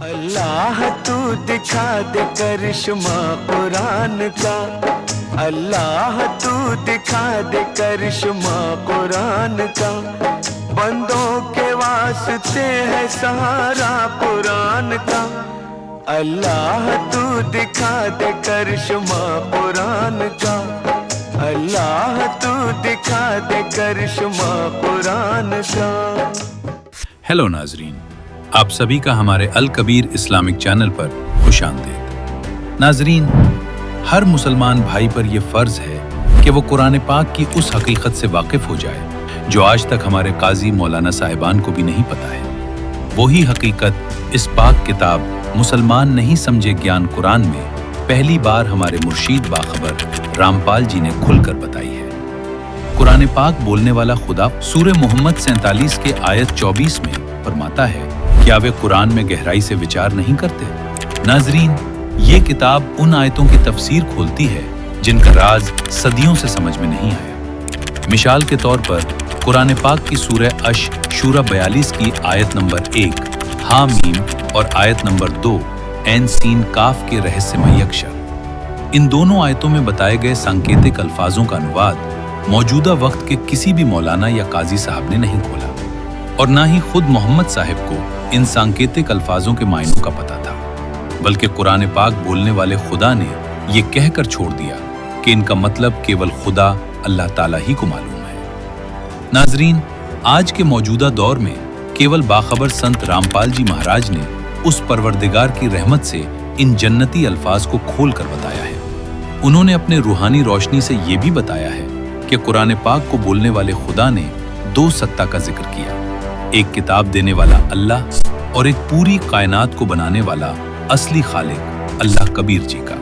अल्लाह तू दिखा दे करिश्मा कुरान का, अल्लाह तू दिखा दे करिश्मा कुरान का, बंदों के वास्ते है सहारा कुरान का, अल्लाह तू दिखा दे करिश्मा कुरान का, अल्लाह तू दिखा दे करिश्मा कुरान का। हेलो नाजरीन, आप सभी का हमारे अल कबीर इस्लामिक चैनल पर खुशामदीद। नाजरीन, हर मुसलमान भाई पर यह फर्ज है कि वो कुरान पाक की उस हकीकत से वाकिफ हो जाए जो आज तक हमारे काजी मौलाना साहिबान को भी नहीं पता है। वही हकीकत इस पाक किताब मुसलमान नहीं समझे ज्ञान कुरान में पहली बार हमारे मुर्शीद बाखबर रामपाल जी ने खुलकर बताई है। कुरान पाक बोलने वाला खुदा सूरे मोहम्मद 47 के आयत 24 में फरमाता है, क्या वे कुरान में गहराई से विचार नहीं करते? नाजरीन, ये किताब उन आयतों की तफसीर खोलती है जिनका राज सदियों से समझ में नहीं आया। मिसाल के तौर पर कुरान पाक की सूरह अश शूरा 42 की आयत नंबर 1 हा मीम और आयत नंबर 2 ऐन सीन काफ के रहस्यमयी अक्षर। इन दोनों आयतों में बताए गए सांकेतिक अल्फाजों का अनुवाद मौजूदा वक्त के किसी भी मौलाना या काजी साहब ने नहीं खोला और ना ही खुद मोहम्मद साहिब को इन सांकेतिक अल्फाजों के मायनों का पता था, बल्कि कुरान पाक बोलने वाले खुदा ने ये कहकर छोड़ दिया कि इनका मतलब केवल खुदा अल्लाह ताला ही को मालूम है। नाजरीन, आज के मौजूदा दौर में केवल बाखबर संत रामपाल जी महाराज ने उस परवरदिगार की रहमत से इन जन्नती अल्फाज को खोल कर बताया है। उन्होंने अपने रूहानी रोशनी से ये भी बताया है कि कुरान पाक को बोलने वाले खुदा ने दो सत्ता का जिक्र किया, एक किताब देने वाला अल्लाह और एक पूरी कायनात को बनाने वाला असली खालिक अल्लाह कबीर जी का।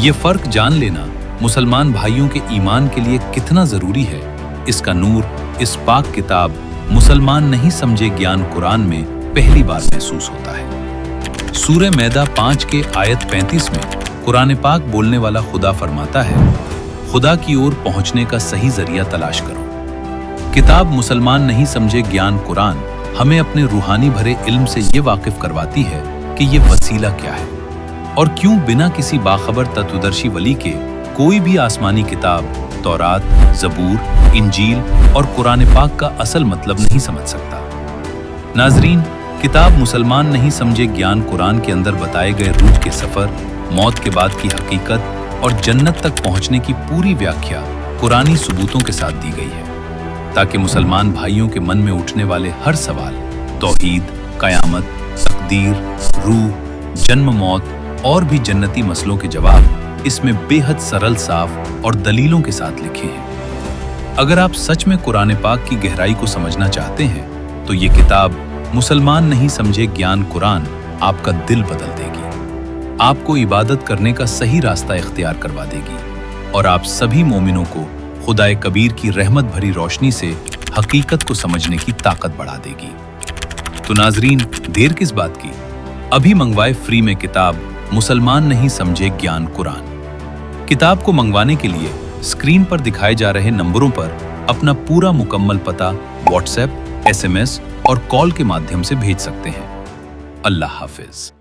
ये फर्क जान लेना मुसलमान भाइयों के ईमान के लिए कितना जरूरी है, इसका नूर इस पाक किताब मुसलमान नहीं समझे ज्ञान कुरान में पहली बार महसूस होता है। सूरह मैदा 5 के आयत 35 में कुरान पाक बोलने वाला खुदा फरमाता है, खुदा की ओर पहुंचने का सही जरिया तलाश करो। किताब मुसलमान नहीं समझे ज्ञान कुरान हमें अपने रूहानी भरे इल्म से ये वाकिफ करवाती है कि ये वसीला क्या है और क्यों बिना किसी बाखबर तत्वदर्शी वली के कोई भी आसमानी किताब तौरात, जबूर, इंजील और कुरान पाक का असल मतलब नहीं समझ सकता। नाजरीन, किताब मुसलमान नहीं समझे ज्ञान कुरान के अंदर बताए गए रूह के सफर, मौत के बाद की हकीकत और जन्नत तक पहुंचने की पूरी व्याख्या कुरानी सबूतों के साथ दी गई है, ताकि मुसलमान भाइयों के मन में उठने वाले हर सवाल तौहीद, कयामत, तकदीर, रूह, जन्म मौत और भी जन्नती मसलों के जवाब इसमें बेहद सरल, साफ और दलीलों के साथ लिखे हैं। अगर आप सच में कुरान पाक की गहराई को समझना चाहते हैं तो ये किताब मुसलमान नहीं समझे ज्ञान कुरान आपका दिल बदल देगी, आपको इबादत करने का सही रास्ता इख्तियार करवा देगी और आप सभी मोमिनों को खुदाए कबीर की रहमत भरी रोशनी से हकीकत को समझने की ताकत बढ़ा देगी। तो नाजरीन, देर किस बात की, अभी मंगवाए फ्री में किताब मुसलमान नहीं समझे ज्ञान कुरान। किताब को मंगवाने के लिए स्क्रीन पर दिखाए जा रहे नंबरों पर अपना पूरा मुकम्मल पता व्हाट्सएप, SMS और कॉल के माध्यम से भेज सकते हैं। अल्लाह हाफिज।